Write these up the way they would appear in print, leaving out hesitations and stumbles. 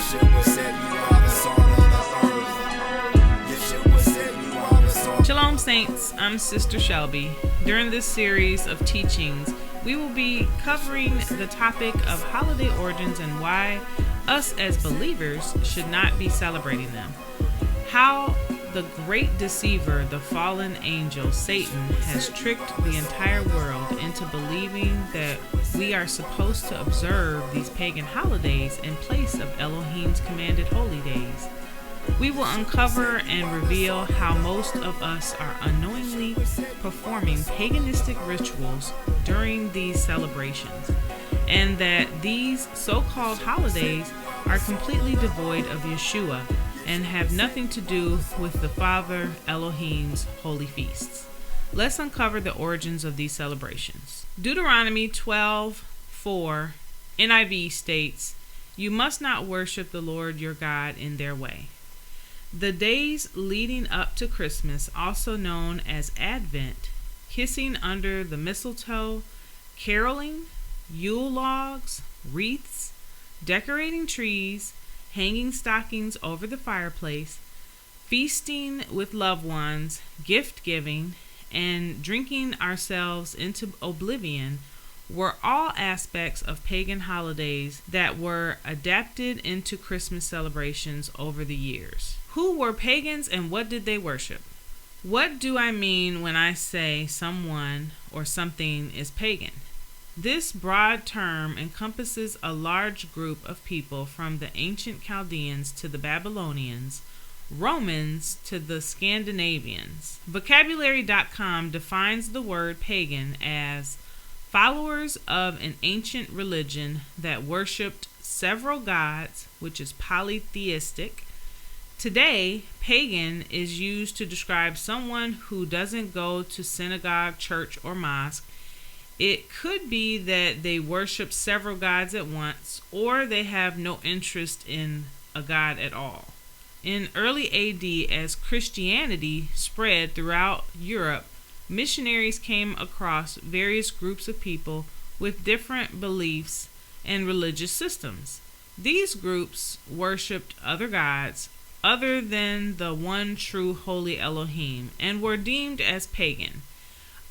Yeshua said you are the salt of the earth. Yeshua said you are the salt. Shalom, Saints. I'm Sister Shelby. During this series of teachings, we will be covering the topic of holiday origins and why us as believers should not be celebrating them. How the great deceiver, the fallen angel, Satan, has tricked the entire world into believing that we are supposed to observe these pagan holidays in place of Elohim's commanded holy days. We will uncover and reveal how most of us are unknowingly performing paganistic rituals during these celebrations, and that these so-called holidays are completely devoid of Yeshua and have nothing to do with the Father Elohim's holy feasts. Let's uncover the origins of these celebrations. Deuteronomy 12:4 NIV states, "You must not worship the Lord your God in their way." The days leading up to Christmas, also known as Advent, kissing under the mistletoe, caroling, Yule logs, wreaths, decorating trees, hanging stockings over the fireplace, feasting with loved ones, gift giving, and drinking ourselves into oblivion were all aspects of pagan holidays that were adapted into Christmas celebrations over the years. Who were pagans and what did they worship? What do I mean when I say someone or something is pagan? This broad term encompasses a large group of people from the ancient Chaldeans to the Babylonians, Romans to the Scandinavians. Vocabulary.com defines the word pagan as followers of an ancient religion that worshipped several gods, which is polytheistic. Today, pagan is used to describe someone who doesn't go to synagogue, church, or mosque. It could be that they worship several gods at once, or they have no interest in a god at all. In early AD, as Christianity spread throughout Europe, missionaries came across various groups of people with different beliefs and religious systems. These groups worshipped other gods other than the one true holy Elohim and were deemed as pagan.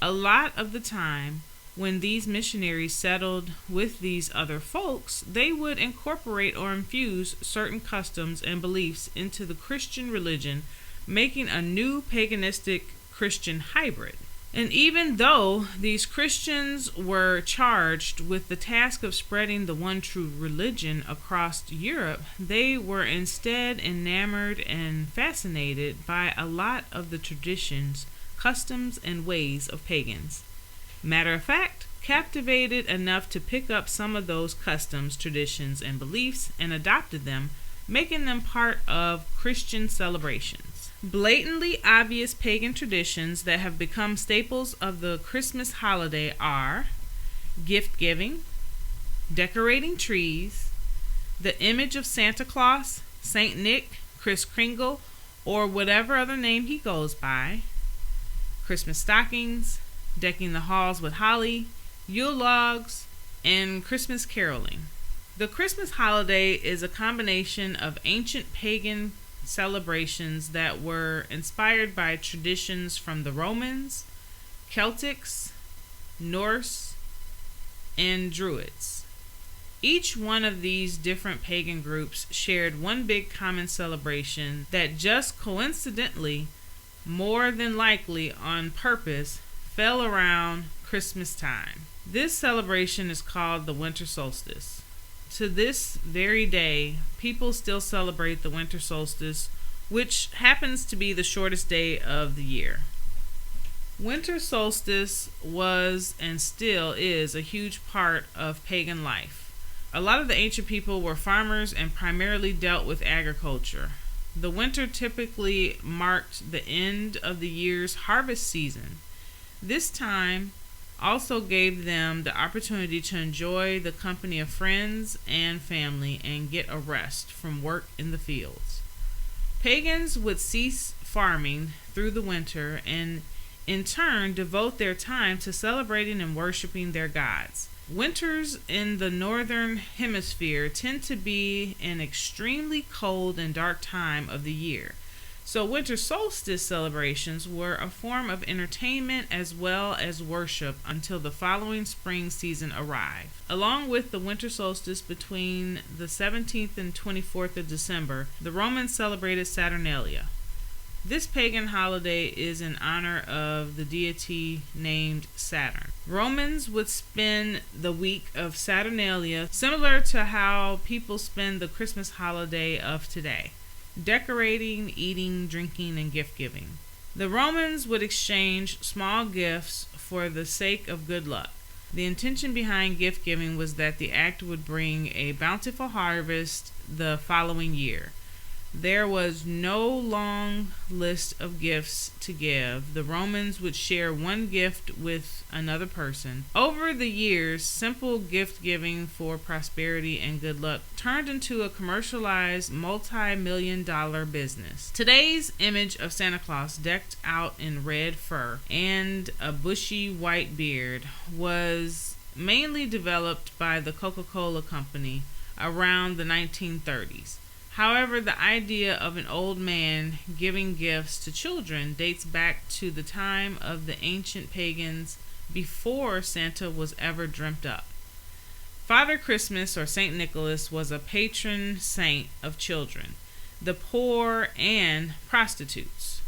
A lot of the time, when these missionaries settled with these other folks, they would incorporate or infuse certain customs and beliefs into the Christian religion, making a new paganistic Christian hybrid. And even though these Christians were charged with the task of spreading the one true religion across Europe, they were instead enamored and fascinated by a lot of the traditions, customs, and ways of pagans. Matter of fact, captivated enough to pick up some of those customs, traditions, and beliefs and adopted them, making them part of Christian celebrations. Blatantly obvious pagan traditions that have become staples of the Christmas holiday are gift giving, decorating trees, the image of Santa Claus, Saint Nick, Kris Kringle, or whatever other name he goes by, Christmas stockings, decking the halls with holly, Yule logs, and Christmas caroling. The Christmas holiday is a combination of ancient pagan celebrations that were inspired by traditions from the Romans, Celtics, Norse, and Druids. Each one of these different pagan groups shared one big common celebration that just coincidentally, more than likely on purpose, fell around Christmas time. This celebration is called the winter solstice. To this very day, people still celebrate the winter solstice, which happens to be the shortest day of the year. Winter solstice was and still is a huge part of pagan life. A lot of the ancient people were farmers and primarily dealt with agriculture. The winter typically marked the end of the year's harvest season. This time also gave them the opportunity to enjoy the company of friends and family and get a rest from work in the fields. Pagans would cease farming through the winter and in turn devote their time to celebrating and worshiping their gods. Winters in the northern hemisphere tend to be an extremely cold and dark time of the year. So winter solstice celebrations were a form of entertainment as well as worship until the following spring season arrived. Along with the winter solstice between the 17th and 24th of December, the Romans celebrated Saturnalia. This pagan holiday is in honor of the deity named Saturn. Romans would spend the week of Saturnalia similar to how people spend the Christmas holiday of today, decorating, eating, drinking, and gift giving. The Romans would exchange small gifts for the sake of good luck. The intention behind gift giving was that the act would bring a bountiful harvest the following year. There was no long list of gifts to give. The Romans would share one gift with another person. Over the years, simple gift giving for prosperity and good luck turned into a commercialized multi-million-dollar business. Today's image of Santa Claus, decked out in red fur and a bushy white beard, was mainly developed by the Coca-Cola Company around the 1930s. However, the idea of an old man giving gifts to children dates back to the time of the ancient pagans before Santa was ever dreamt up. Father Christmas, or Saint Nicholas, was a patron saint of children, the poor, and prostitutes.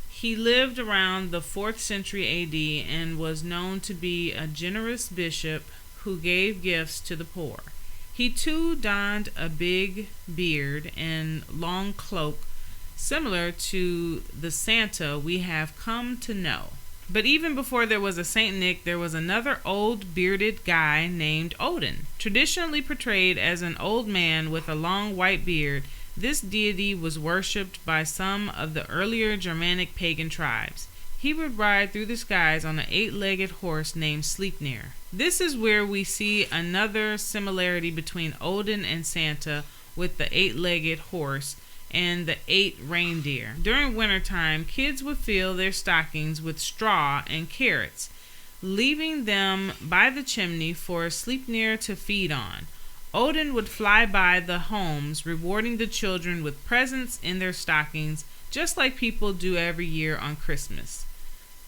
He lived around the 4th century AD and was known to be a generous bishop who gave gifts to the poor. He too donned a big beard and long cloak, similar to the Santa we have come to know. But even before there was a Saint Nick, there was another old bearded guy named Odin. Traditionally portrayed as an old man with a long white beard, this deity was worshipped by some of the earlier Germanic pagan tribes. He would ride through the skies on an 8-legged horse named Sleipnir. This is where we see another similarity between Odin and Santa, with the 8-legged horse and the 8 reindeer. During wintertime, kids would fill their stockings with straw and carrots, leaving them by the chimney for Sleipnir to feed on. Odin would fly by the homes, rewarding the children with presents in their stockings, just like people do every year on Christmas.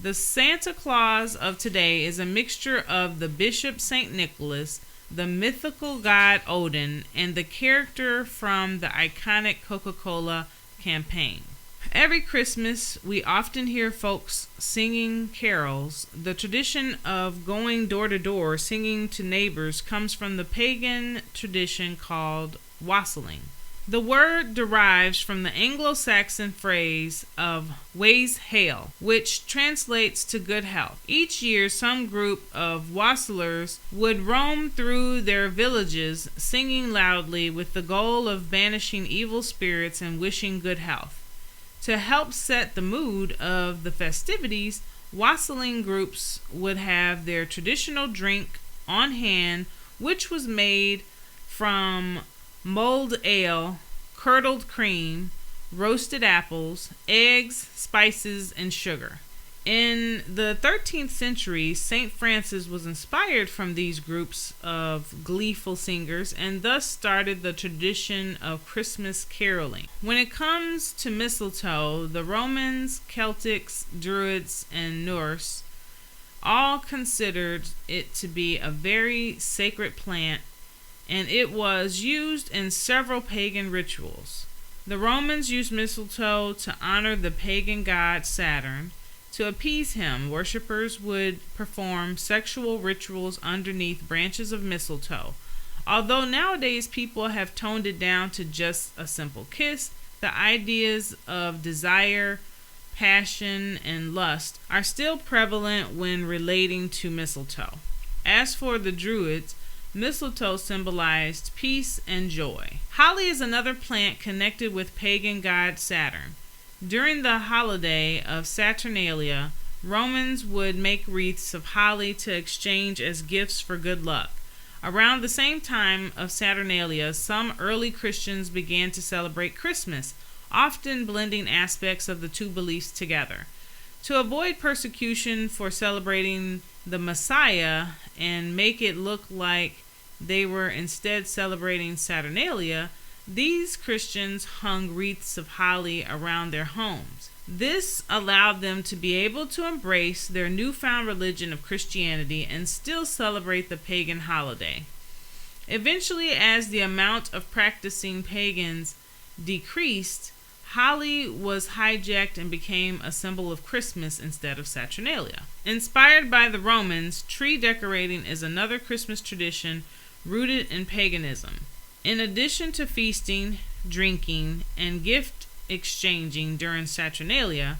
The Santa Claus of today is a mixture of the Bishop St. Nicholas, the mythical god Odin, and the character from the iconic Coca-Cola campaign. Every Christmas, we often hear folks singing carols. The tradition of going door to door singing to neighbors comes from the pagan tradition called wassailing. The word derives from the Anglo-Saxon phrase of S.A.L.T, which translates to good health. Each year, some group of wassailers would roam through their villages singing loudly with the goal of banishing evil spirits and wishing good health. To help set the mood of the festivities, wassailing groups would have their traditional drink on hand, which was made from mulled ale, curdled cream, roasted apples, eggs, spices, and sugar. In the 13th century, St. Francis was inspired from these groups of gleeful singers and thus started the tradition of Christmas caroling. When it comes to mistletoe, the Romans, Celtics, Druids, and Norse all considered it to be a very sacred plant, and it was used in several pagan rituals. The Romans used mistletoe to honor the pagan god Saturn. To appease him, worshippers would perform sexual rituals underneath branches of mistletoe. Although nowadays people have toned it down to just a simple kiss, the ideas of desire, passion, and lust are still prevalent when relating to mistletoe. As for the Druids, mistletoe symbolized peace and joy. Holly is another plant connected with pagan god Saturn. During the holiday of Saturnalia, Romans would make wreaths of holly to exchange as gifts for good luck. Around the same time of Saturnalia, some early Christians began to celebrate Christmas, often blending aspects of the two beliefs together. To avoid persecution for celebrating the Messiah and make it look like they were instead celebrating Saturnalia, these Christians hung wreaths of holly around their homes. This allowed them to be able to embrace their newfound religion of Christianity and still celebrate the pagan holiday. Eventually, as the amount of practicing pagans decreased, holly was hijacked and became a symbol of Christmas instead of Saturnalia. Inspired by the Romans, tree decorating is another Christmas tradition rooted in paganism. In addition to feasting, drinking, and gift exchanging during Saturnalia,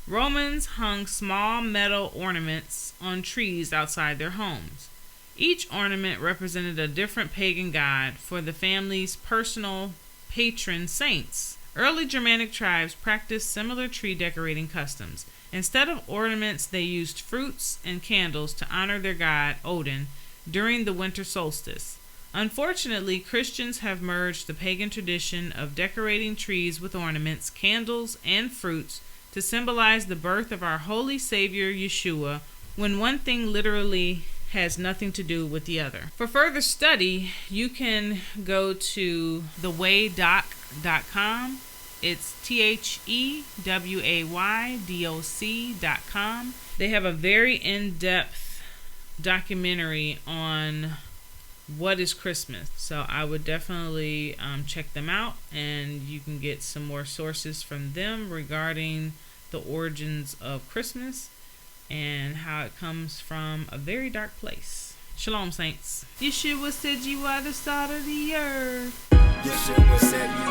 Romans hung small metal ornaments on trees outside their homes. Each ornament represented a different pagan god for the family's personal patron saints. Early Germanic tribes practiced similar tree decorating customs. Instead of ornaments, they used fruits and candles to honor their god Odin during the winter solstice. Unfortunately, Christians have merged the pagan tradition of decorating trees with ornaments, candles, and fruits to symbolize the birth of our holy Savior Yeshua, when one thing literally has nothing to do with the other. For further study, you can go to thewaydoc.com. It's thewaydoc.com. They have a very in-depth documentary on what is Christmas. So I would definitely check them out, and you can get some more sources from them regarding the origins of Christmas and how it comes from a very dark place. Shalom, saints. Yeshua said you are the salt of the earth. Yeshua said you